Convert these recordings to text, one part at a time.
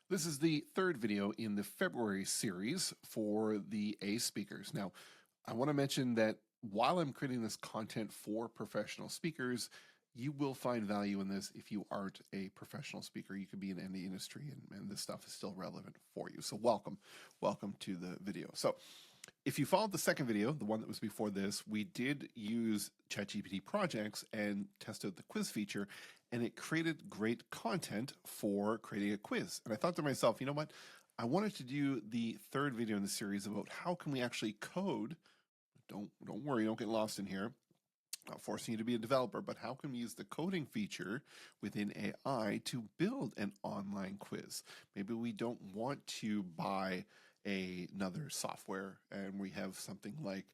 This is the third video in the February series for the A speakers. Now, I want to mention that while I'm creating this content for professional speakers, you will find value in this if you aren't a professional speaker. You could be in any industry and this stuff is still relevant for you. So welcome to the video. So if you followed the second video, the one that was before this, we did use ChatGPT Projects and test out the quiz feature, and it created great content for creating a quiz. And I thought to myself, you know what? I wanted to do the third video in the series about how can we actually code. Don't worry, don't get lost in here. Not forcing you to be a developer, but how can we use the coding feature within AI to build an online quiz? Maybe we don't want to buy another software and we have something like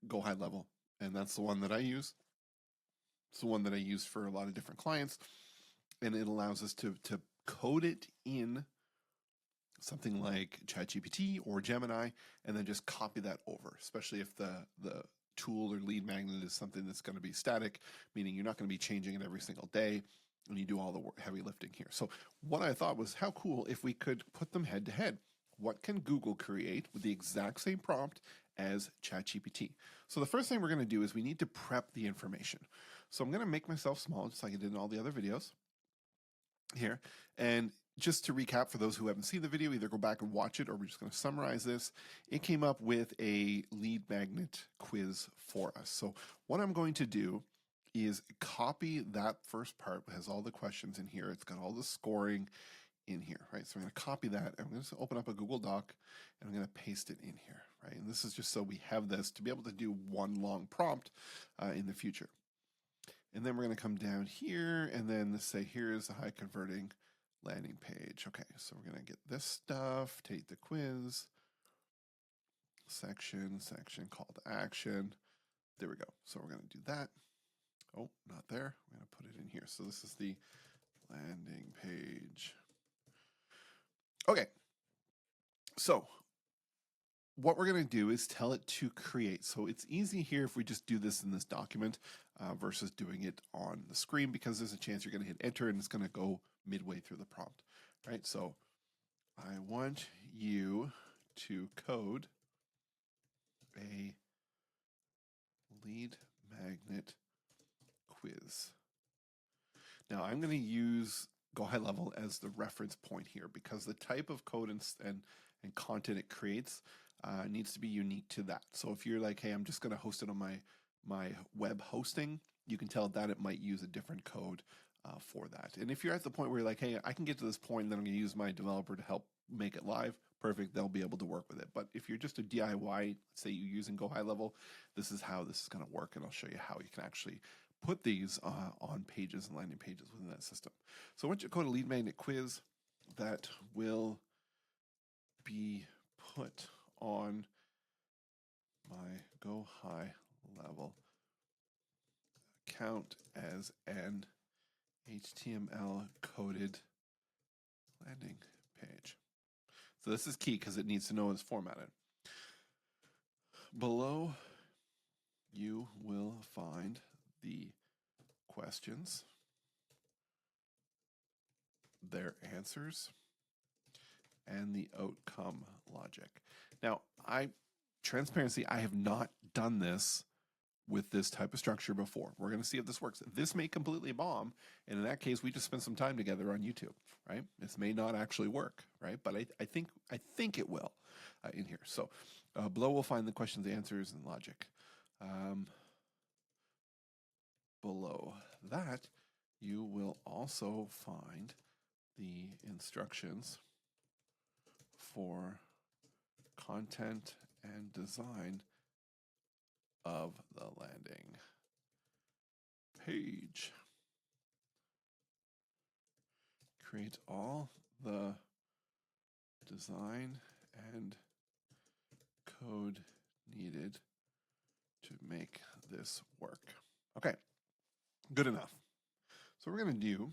GoHighLevel, and that's the one that I use. It's the one that I use for a lot of different clients, and it allows us to code it in something like ChatGPT or Gemini, and then just copy that over, especially if the tool or lead magnet is something that's going to be static, meaning you're not going to be changing it every single day, and you do all the heavy lifting here. So what I thought was, how cool if we could put them head to head. What can Google create with the exact same prompt as ChatGPT? So the first thing we're going to do is we need to prep the information. So I'm going to make myself small, just like I did in all the other videos here. And just to recap, for those who haven't seen the video, either go back and watch it or we're just going to summarize this. It came up with a lead magnet quiz for us. So what I'm going to do is copy that first part. It has all the questions in here. It's got all the scoring in here, right? So I'm going to copy that. I'm going to open up a Google Doc and I'm going to paste it in here, right? And this is just so we have this to be able to do one long prompt in the future. And then we're going to come down here and then say, here's the high converting landing page. Okay, so we're going to get this stuff, take the quiz, section, call to action. There we go. So we're going to do that. Oh, not there. We're going to put it in here. So this is the landing page. Okay, so what we're going to do is tell it to create. So it's easy here if we just do this in this document versus doing it on the screen, because there's a chance you're going to hit enter and it's going to go midway through the prompt, right? So I want you to code a lead magnet quiz. Now I'm going to use GoHighLevel as the reference point here because the type of code and content it creates needs to be unique to that. So if you're like, hey, I'm just going to host it on my web hosting, you can tell that it might use a different code for that. And if you're at the point where you're like, hey, I can get to this point, then I'm going to use my developer to help make it live, perfect, they'll be able to work with it. But if you're just a DIY, say you're using GoHighLevel, this is how this is going to work, and I'll show you how you can actually put these on pages and landing pages within that system. So I want you to code a lead magnet quiz that will be put on my GoHighLevel account as an HTML coded landing page. So this is key because it needs to know it's formatted. Below, you will find the questions, their answers, and the outcome logic. Now, transparency, I have not done this with this type of structure before. We're going to see if this works. This may completely bomb, and in that case, we just spend some time together on YouTube, right? This may not actually work, right? But I think it will in here. So below, we'll find the questions, answers, and logic. Below that, you will also find the instructions for content and design of the landing page. Create all the design and code needed to make this work. Okay, good enough. So what we're going to do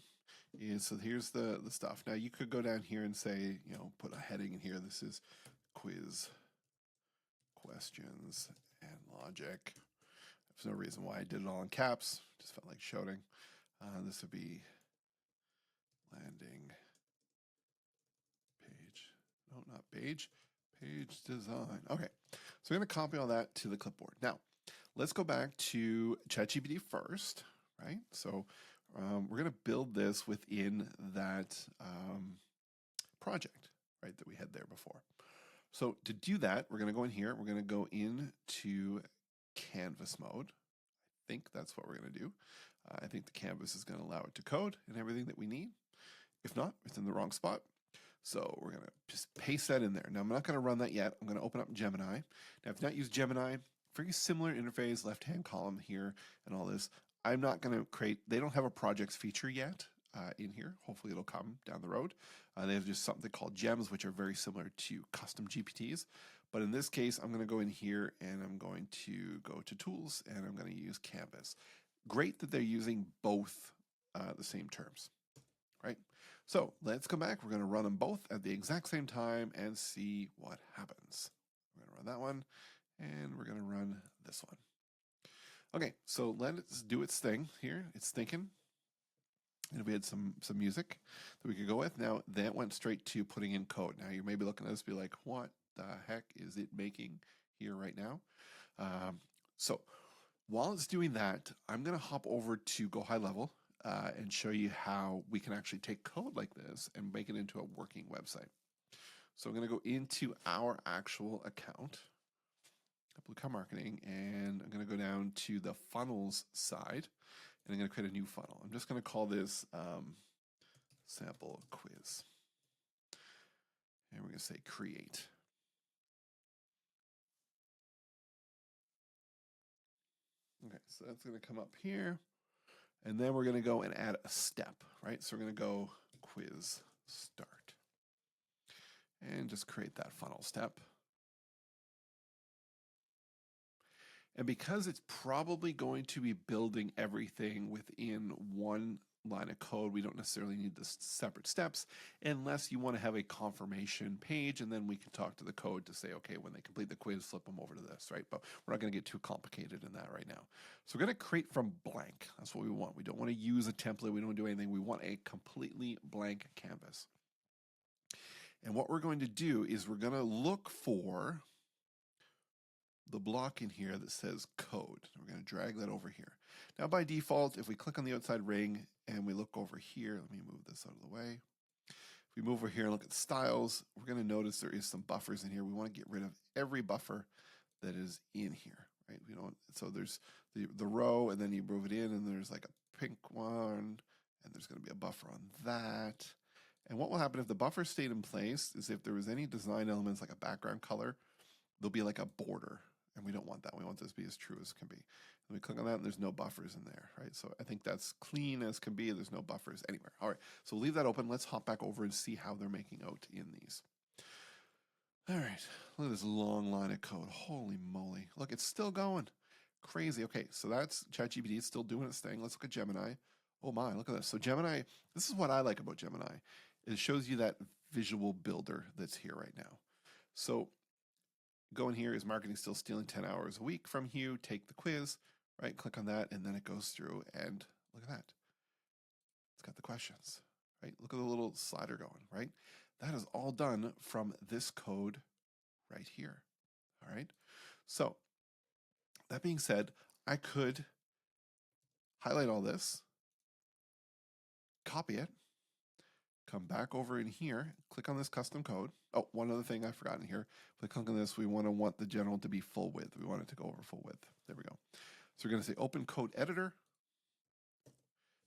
is, so here's the stuff. Now you could go down here and say, you know, put a heading in here. This is quiz questions and logic. There's no reason why I did it all in caps. Just felt like shouting. This would be landing not page design. Okay, so I'm going to copy all that to the clipboard. Now, let's go back to ChatGPT first, right? So we're going to build this within that project, right, that we had there before. So to do that, we're going to go in here. We're going to go into canvas mode. I think that's what we're going to do. I think the canvas is going to allow it to code and everything that we need. If not, it's in the wrong spot. So we're going to just paste that in there. Now, I'm not going to run that yet. I'm going to open up Gemini. Now, if you've not used Gemini, very similar interface, left-hand column here and all this. I'm not going to create, they don't have a projects feature yet in here. Hopefully it'll come down the road. They have just something called gems, which are very similar to custom GPTs. But in this case, I'm going to go in here and I'm going to go to tools and I'm going to use canvas. Great that they're using both the same terms, right? So let's go back. We're going to run them both at the exact same time and see what happens. We're going to run that one and we're going to run this one. Okay, so let's do its thing here. It's thinking. And we had some music that we could go with. Now that went straight to putting in code. Now you may be looking at this and be like, what the heck is it making here right now? So while it's doing that, I'm going to hop over to GoHighLevel and show you how we can actually take code like this and make it into a working website. So I'm going to go into our actual account, Blue Cow Marketing, and I'm going to go down to the funnels side, and I'm going to create a new funnel. I'm just going to call this sample quiz, and we're going to say create. Okay, so that's going to come up here, and then we're going to go and add a step, right? So we're going to go quiz start, and just create that funnel step. And because it's probably going to be building everything within one line of code, we don't necessarily need the separate steps unless you want to have a confirmation page, and then we can talk to the code to say, okay, when they complete the quiz, flip them over to this, right? But we're not going to get too complicated in that right now. So we're going to create from blank. That's what we want. We don't want to use a template. We don't want to do anything. We want a completely blank canvas. And what we're going to do is we're going to look for the block in here that says code. We're going to drag that over here. Now by default, if we click on the outside ring and we look over here, let me move this out of the way. If we move over here and look at styles, we're going to notice there is some buffers in here. We want to get rid of every buffer that is in here, right? We don't, so there's the row, and then you move it in, and there's like a pink one, and there's going to be a buffer on that. And what will happen if the buffer stayed in place is if there was any design elements like a background color, there'll be like a border. And we don't want that. We want this to be as true as can be. And we click on that and there's no buffers in there, right? So I think that's clean as can be. There's no buffers anywhere. All right, so we'll leave that open. Let's hop back over and see how they're making out in these. All right, look at this long line of code. Holy moly. Look, it's still going. Crazy. Okay, so that's ChatGPT. It's still doing its thing. Let's look at Gemini. Oh my, look at this. So Gemini, this is what I like about Gemini. It shows you that visual builder that's here right now. So go in here, is marketing still stealing 10 hours a week from you? Take the quiz, right? Click on that, and then it goes through, and look at that. It's got the questions, right? Look at the little slider going, right? That is all done from this code right here, all right? So that being said, I could highlight all this, copy it, come back over in here, click on this custom code. Oh, one other thing I forgot in here. If we click on this, we want the general to be full width. We want it to go over full width. There we go. So we're going to say open code editor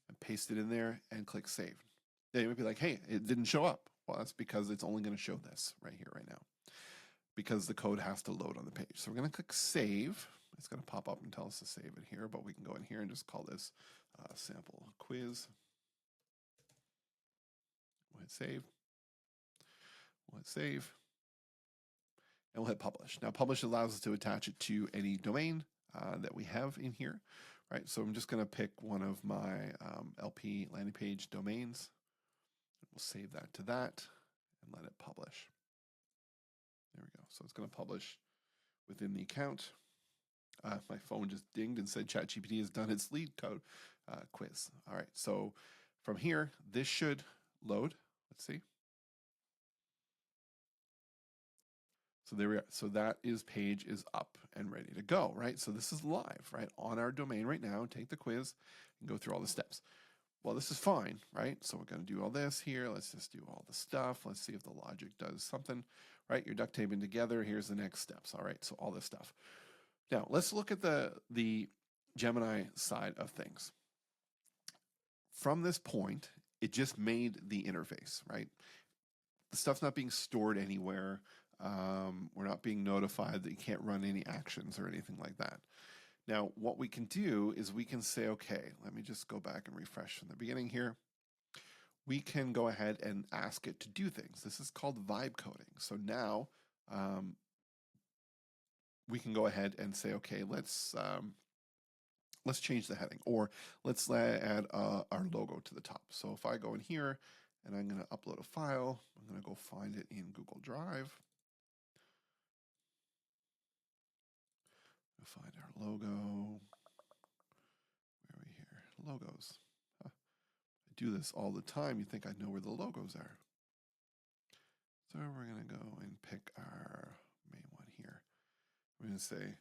and paste it in there and click save. Then you might be like, hey, it didn't show up. Well, that's because it's only going to show this right here, right now, because the code has to load on the page. So we're going to click save. It's going to pop up and tell us to save it here, but we can go in here and just call this sample quiz. We'll hit save. We'll hit save. And we'll hit publish. Now, publish allows us to attach it to any domain that we have in here, right? So I'm just going to pick one of my LP landing page domains. We'll save that to that and let it publish. There we go. So it's going to publish within the account. My phone just dinged and said ChatGPT has done its lead code quiz. All right. So from here, this should load. Let's see. So there we are. So that page is up and ready to go, right? So this is live, right? On our domain right now. Take the quiz and go through all the steps. Well, this is fine, right? So we're going to do all this here. Let's just do all the stuff. Let's see if the logic does something, right? You're duct taping together. Here's the next steps. All right, so all this stuff. Now, let's look at the Gemini side of things. From this point, it just made the interface, right? The stuff's not being stored anywhere. We're not being notified that you can't run any actions or anything like that. Now, what we can do is we can say, okay, let me just go back and refresh from the beginning here. We can go ahead and ask it to do things. This is called vibe coding. So now we can go ahead and say, okay, let's change the heading, or let's add our logo to the top. So if I go in here and I'm going to upload a file, I'm going to go find it in Google Drive. Find our logo. Where are we here? Logos. Huh. I do this all the time. You think I know where the logos are. So we're going to go and pick our main one here. We're going to say,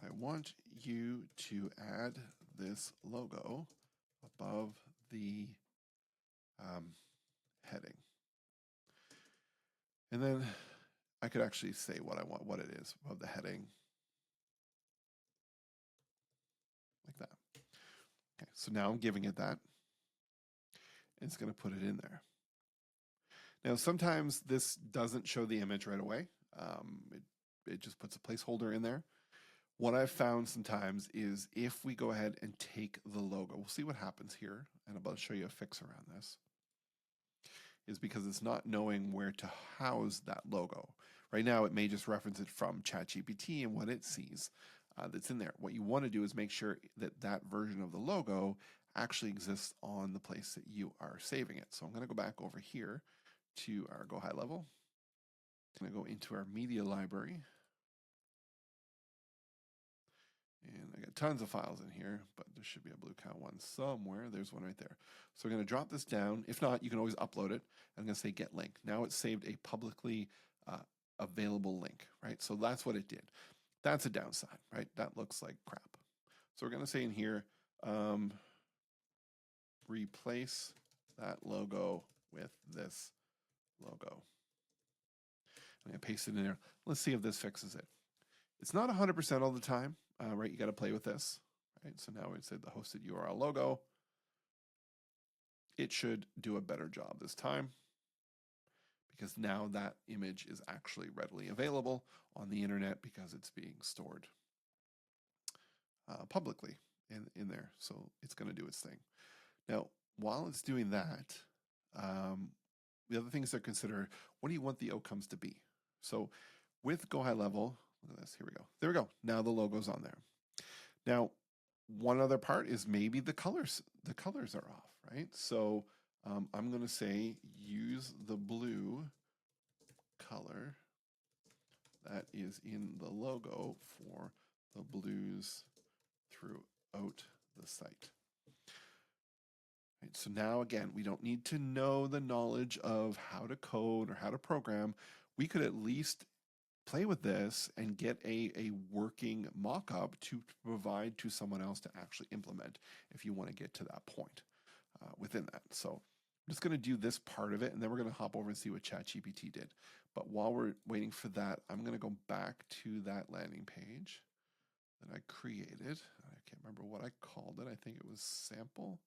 I want you to add this logo above the heading. And then I could actually say what I want, what it is above the heading. Like that. Okay, so now I'm giving it that. And it's going to put it in there. Now, sometimes this doesn't show the image right away. It just puts a placeholder in there. What I've found sometimes is if we go ahead and take the logo, we'll see what happens here, and I'm about to show you a fix around this, is because it's not knowing where to house that logo. Right now, it may just reference it from ChatGPT and what it sees that's in there. What you want to do is make sure that that version of the logo actually exists on the place that you are saving it. So I'm going to go back over here to our GoHighLevel. I'm going to go into our media library. And I got tons of files in here, but there should be a blue cow one somewhere. There's one right there. So we're going to drop this down. If not, you can always upload it. I'm going to say get link. Now it's saved a publicly available link, right? So that's what it did. That's a downside, right? That looks like crap. So we're going to say in here, replace that logo with this logo. I'm going to paste it in there. Let's see if this fixes it. It's not 100% all the time, right? You got to play with this, right? So now we say the hosted URL logo. It should do a better job this time because now that image is actually readily available on the internet because it's being stored publicly in there. So it's going to do its thing. Now, while it's doing that, the other things to consider, what do you want the outcomes to be? So with GoHighLevel, look at this, here we go. There we go. Now the logo's on there. Now, one other part is maybe the colors are off, right? So I'm going to say use the blue color that is in the logo for the blues throughout the site. Right, so now again, we don't need to know the knowledge of how to code or how to program. We could at least play with this and get a working mock-up to provide to someone else to actually implement if you want to get to that point within that. So I'm just going to do this part of it, and then we're going to hop over and see what ChatGPT did. But while we're waiting for that, I'm going to go back to that landing page that I created. I can't remember what I called it. I think it was sample.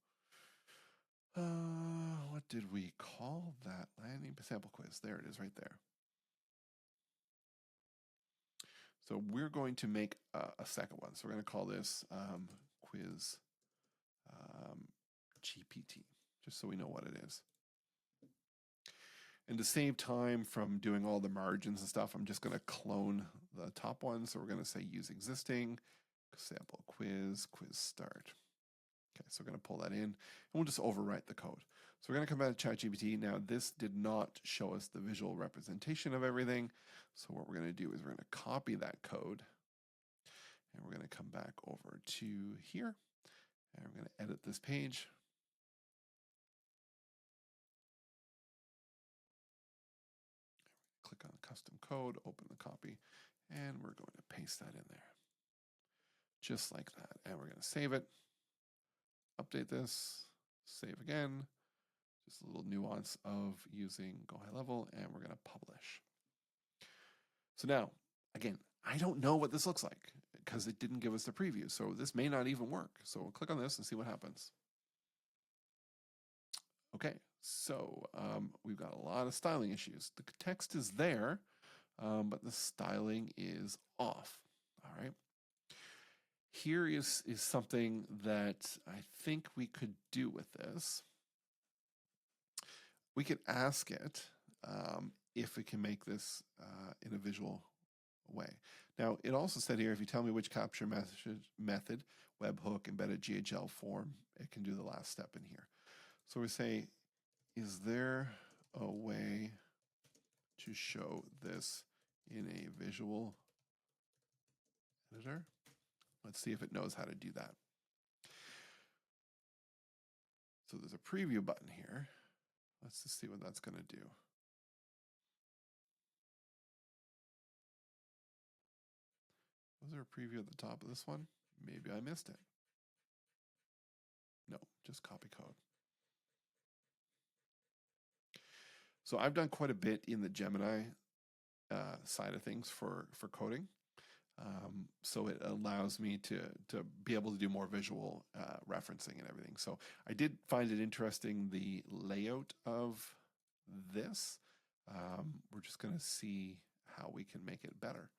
What did we call that landing? Sample quiz. There it is right there. So we're going to make a second one. So we're going to call this quiz GPT, just so we know what it is. And to save time from doing all the margins and stuff, I'm just going to clone the top one. So we're going to say use existing, sample quiz start. Okay, so we're going to pull that in, and we'll just overwrite the code. So we're going to come back to ChatGPT. Now, this did not show us the visual representation of everything. So what we're going to do is we're going to copy that code, and we're going to come back over to here, and we're going to edit this page. Click click on custom code, open the copy, and we're going to paste that in there. Just like that. And we're going to save it, update this, save again. Just a little nuance of using GoHighLevel, and we're going to publish. So now, again, I don't know what this looks like because it didn't give us the preview. So this may not even work. So we'll click on this and see what happens. Okay, so we've got a lot of styling issues. The text is there, but the styling is off. All right. Here is something that I think we could do with this. We could ask it if it can make this in a visual way. Now, it also said here, if you tell me which capture method, webhook, embedded GHL form, it can do the last step in here. So we say, is there a way to show this in a visual editor? Let's see if it knows how to do that. So there's a preview button here. Let's just see what that's going to do. Was there a preview at the top of this one? Maybe I missed it. No, just copy code. So I've done quite a bit in the Gemini side of things for coding. So it allows me to be able to do more visual referencing and everything. So I did find it interesting, the layout of this. We're just going to see how we can make it better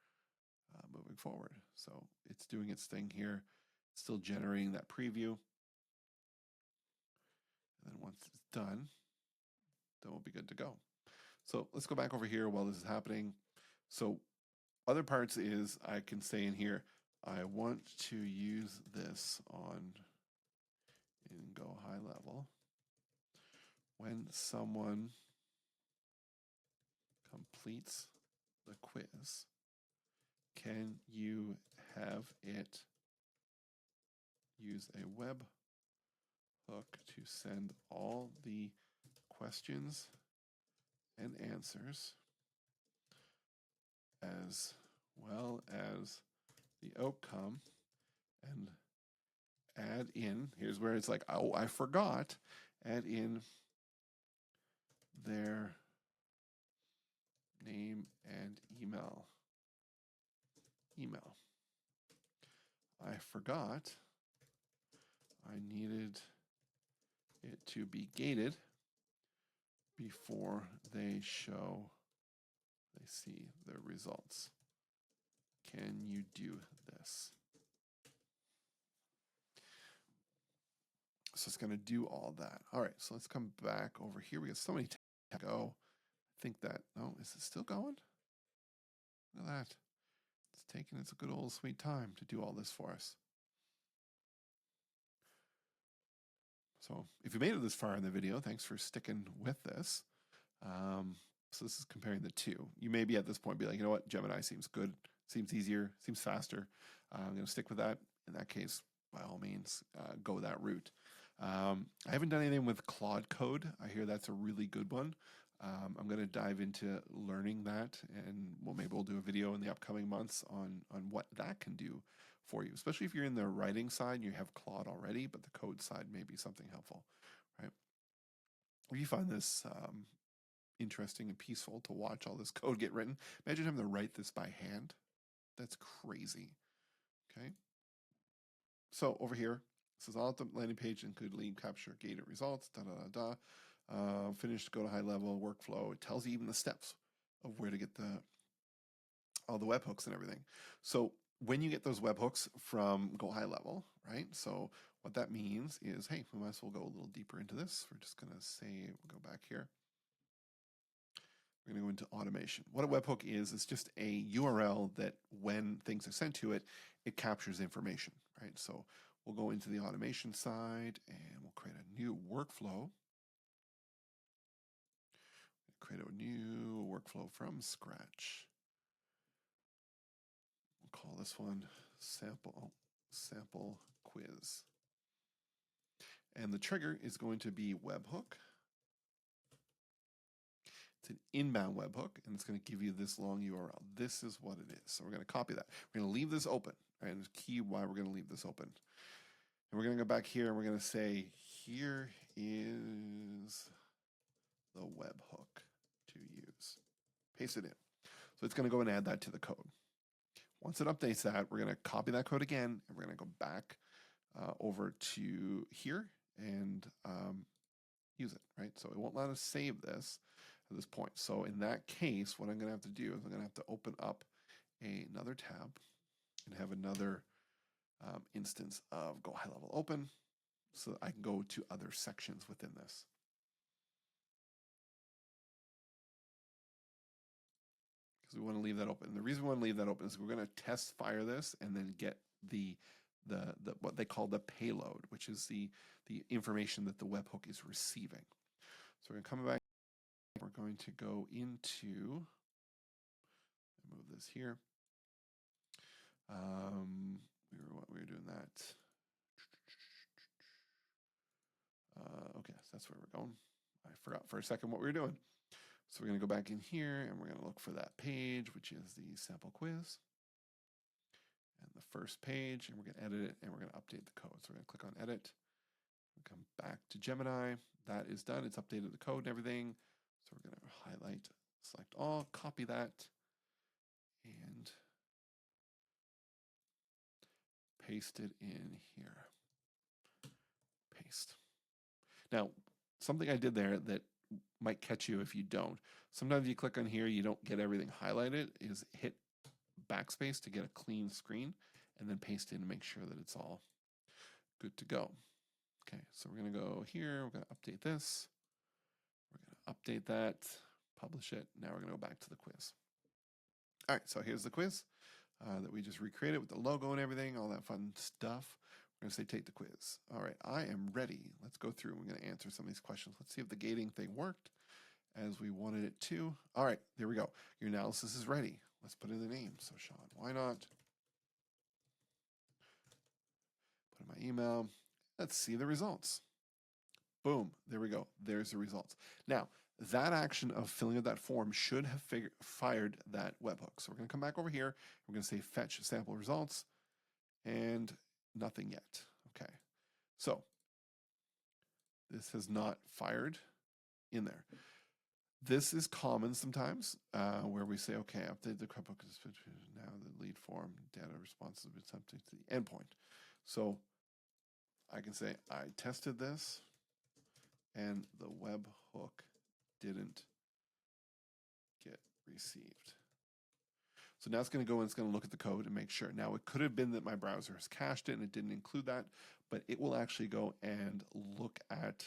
moving forward. So it's doing its thing here, still generating that preview. And then once it's done, then we'll be good to go. So let's go back over here while this is happening. So other parts is I can say in here, I want to use this in GoHighLevel when someone completes the quiz. Can you have it use a web hook to send all the questions and answers as well as the outcome, and add in, here's where it's like, oh, I forgot, add in their name and email. I forgot I needed it to be gated before they see the results. Can you do this? So it's going to do all that. All right, so let's come back over here. We got so many to go. I think that, no, is it still going? Look at that. It's taking its good old sweet time to do all this for us. So if you made it this far in the video, thanks for sticking with this. So this is comparing the two. You may be at this point be like, you know what, Gemini seems good, seems easier, seems faster. I'm going to stick with that. In that case, by all means, go that route. I haven't done anything with Claude Code. I hear that's a really good one. I'm going to dive into learning that, and maybe we'll do a video in the upcoming months on what that can do for you, especially if you're in the writing side and you have Claude already, but the code side may be something helpful, right? If you find this interesting and peaceful to watch all this code get written, imagine having to write this by hand. That's crazy. Okay. So over here, this is all at the landing page, include lead capture, gated results, finished, GoHighLevel, workflow. It tells you even the steps of where to get all the webhooks and everything. So when you get those webhooks from GoHighLevel, right? So what that means is, hey, we might as well go a little deeper into this. We're just going to say, we'll go back here. We're going to go into automation. What a webhook is just a URL that when things are sent to it, it captures information, right? So we'll go into the automation side and we'll create a new workflow. Create a new workflow from scratch. We'll call this one sample quiz. And the trigger is going to be webhook. It's an inbound webhook, and it's going to give you this long URL. This is what it is. So we're going to copy that. We're going to leave this open, right? And there's key why we're going to leave this open. And we're going to go back here, and we're going to say, here is the webhook to use. Paste it in. So it's going to go and add that to the code. Once it updates that, we're going to copy that code again, and we're going to go back over to here and use it, right? So it won't let us save this at this point. So in that case, what I'm going to have to do is I'm going to have to open up another tab and have another instance of GoHighLevel open so that I can go to other sections within this. Because we want to leave that open. And the reason we want to leave that open is we're going to test fire this and then get the what they call the payload, which is the information that the webhook is receiving. So we're going to come back. We're going to go into, move this here. We were doing that. Okay, so that's where we're going. I forgot for a second what we were doing. So we're going to go back in here and we're going to look for that page, which is the sample quiz. And the first page, and we're going to edit it and we're going to update the code. So we're going to click on edit. We'll come back to Gemini. That is done. It's updated the code and everything. So we're going to highlight, select all, copy that, and paste it in here. Paste. Now, something I did there that might catch you if you don't. Sometimes you click on here, you don't get everything highlighted, is hit backspace to get a clean screen and then paste in to make sure that it's all good to go. Okay, so we're going to go here, we're going to update this. We're going to update that, publish it. Now we're going to go back to the quiz. All right, so here's the quiz that we just recreated with the logo and everything, all that fun stuff. We're going to say take the quiz. All right, I am ready. Let's go through and we're going to answer some of these questions. Let's see if the gating thing worked as we wanted it to. All right, there we go. Your analysis is ready. Let's put in the name. So Sean, why not? Put in my email. Let's see the results. Boom, there we go. There's the results. Now, that action of filling out that form should have fired that webhook. So we're going to come back over here. We're going to say fetch sample results and nothing yet. Okay, so this has not fired in there. This is common sometimes where we say, okay, update the webhook. Now the lead form data response has been sent to the endpoint. So I can say I tested this and the webhook didn't get received. So now it's going to go and it's going to look at the code and make sure. Now it could have been that my browser has cached it and it didn't include that, but it will actually go and look at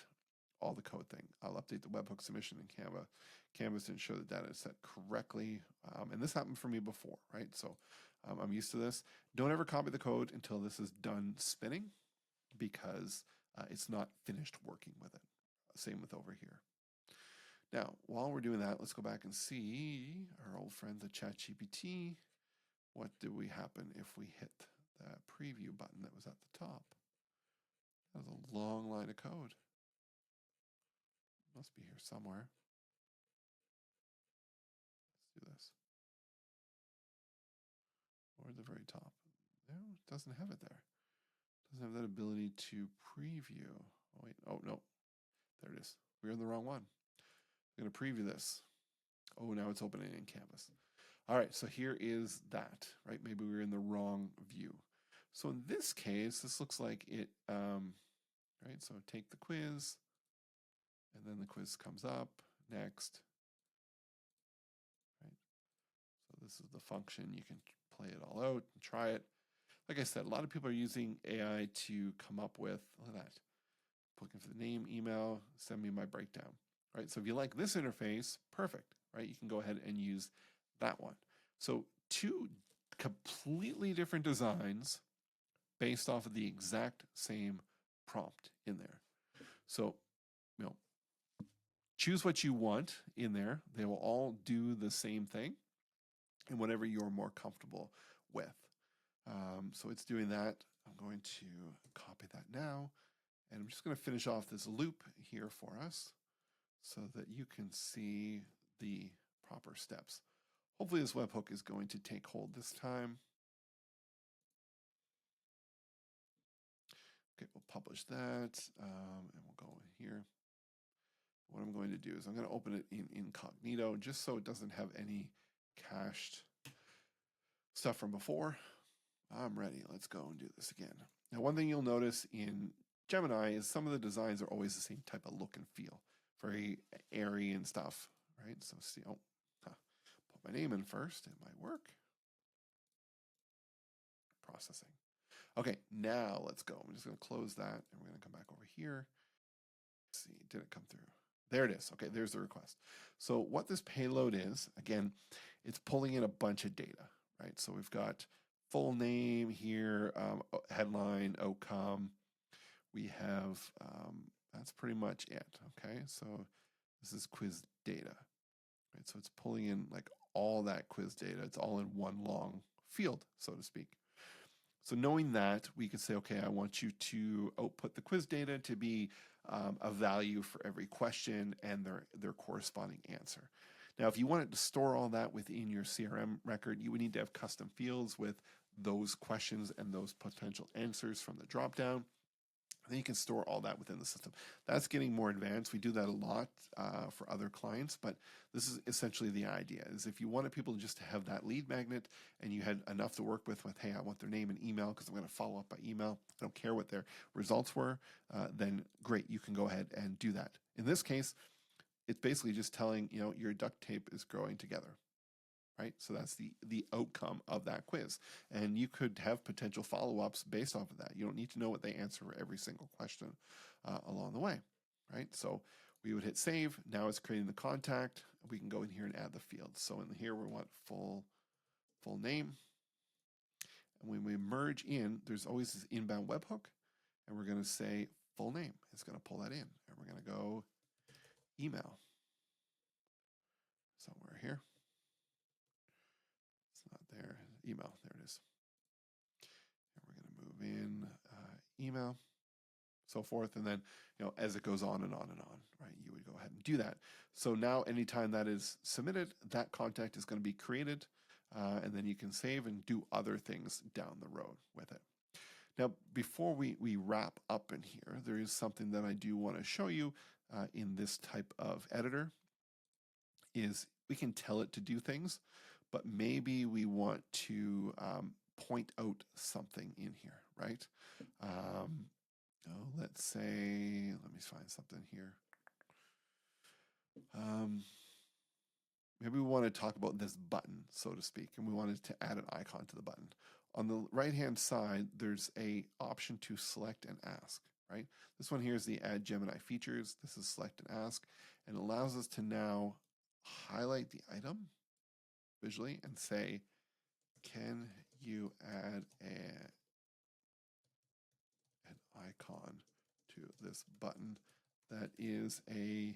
all the code thing. I'll update the webhook submission in Canvas to ensure the data is set correctly. And this happened for me before, right? So I'm used to this. Don't ever copy the code until this is done spinning because it's not finished working with it. Same with over here. Now, while we're doing that, let's go back and see our old friends at ChatGPT. What do we happen if we hit that preview button that was at the top? That was a long line of code. Must be here somewhere. Let's do this. Or at the very top. No, it doesn't have it there. It doesn't have that ability to preview. Oh, wait. Oh, no. There it is. We're in the wrong one. I'm going to preview this. Oh, now it's opening in Canvas. All right, so here is that, right? Maybe we're in the wrong view. So in this case, this looks like it, right? So take the quiz, and then the quiz comes up next, right? So this is the function. You can play it all out and try it. Like I said, a lot of people are using AI to come up with, look at that, looking for the name, email, send me my breakdown, right? So if you like this interface, perfect, right? You can go ahead and use that one. So two completely different designs based off of the exact same prompt in there. So, you know, choose what you want in there. They will all do the same thing and whatever you're more comfortable with. So it's doing that. I'm going to copy that now. And I'm just going to finish off this loop here for us so that you can see the first steps. Hopefully this webhook is going to take hold this time. Okay, we'll publish that, and we'll go in here. What I'm going to do is I'm going to open it in incognito just so it doesn't have any cached stuff from before. I'm ready. Let's go and do this again. Now, one thing you'll notice in Gemini is some of the designs are always the same type of look and feel, very airy and stuff, right? So see, put my name in first. It might work. Processing. Okay, now let's go. I'm just going to close that, and we're going to come back over here. Let's see, did it come through? There it is. Okay, there's the request. So what this payload is, again, it's pulling in a bunch of data, right? So we've got full name here, headline, outcome. We have, that's pretty much it, okay? So this is quiz data, right? So it's pulling in like all that quiz data. It's all in one long field, so to speak. So knowing that, we can say, okay, I want you to output the quiz data to be a value for every question and their corresponding answer. Now, if you wanted to store all that within your CRM record, you would need to have custom fields with those questions and those potential answers from the dropdown. Then you can store all that within the system. That's getting more advanced. We do that a lot for other clients, but this is essentially the idea, is if you wanted people just to have that lead magnet and you had enough to work with, hey, I want their name and email because I'm going to follow up by email. I don't care what their results were, then great, you can go ahead and do that. In this case, it's basically just telling, your duct tape is growing together. Right? So that's the outcome of that quiz. And you could have potential follow-ups based off of that. You don't need to know what they answer for every single question along the way, right? So we would hit save. Now it's creating the contact. We can go in here and add the fields. So in here, we want full name. And when we merge in, there's always this inbound webhook. And we're going to say full name. It's going to pull that in. And we're going to go email. Somewhere here. Not there. Email. There it is. And we're going to move in email, so forth. And then, as it goes on and on and on, right, you would go ahead and do that. So now anytime that is submitted, that contact is going to be created. And then you can save and do other things down the road with it. Now, before we wrap up in here, there is something that I do want to show you in this type of editor, is we can tell it to do things, but maybe we want to point out something in here, right? Let's say, let me find something here. Maybe we want to talk about this button, so to speak, and we wanted to add an icon to the button. On the right-hand side, there's a option to select and ask, right? This one here is the Add Gemini Features. This is select and ask, and allows us to now highlight the item visually and say, can you add an icon to this button that is a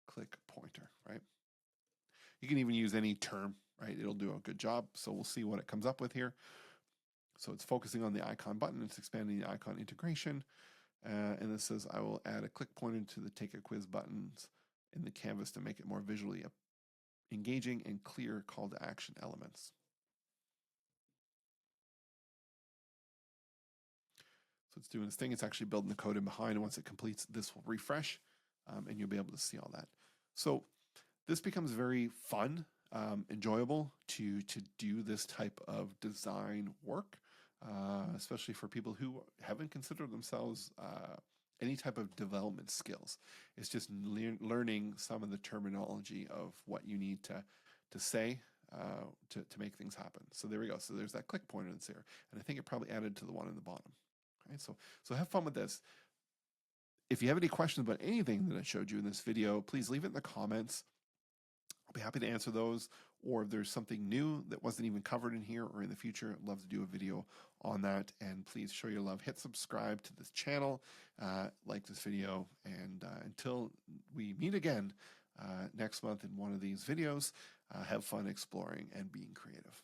click pointer, right? You can even use any term, right? It'll do a good job. So we'll see what it comes up with here. So it's focusing on the icon button. It's expanding the icon integration. And this says, I will add a click pointer to the take a quiz buttons in the canvas to make it more visually engaging and clear call to action elements. So it's doing its thing. It's actually building the code in behind. And once it completes, this will refresh and you'll be able to see all that. So this becomes very fun, enjoyable to do this type of design work, especially for people who haven't considered themselves any type of development skills. It's just learning some of the terminology of what you need to say to make things happen. So there we go. So there's that click pointer that's there. And I think it probably added to the one in the bottom. Right? So have fun with this. If you have any questions about anything that I showed you in this video, please leave it in the comments. I'll be happy to answer those. Or if there's something new that wasn't even covered in here or in the future, I'd love to do a video on that. And please show your love. Hit subscribe to this channel, like this video. And until we meet again next month in one of these videos, have fun exploring and being creative.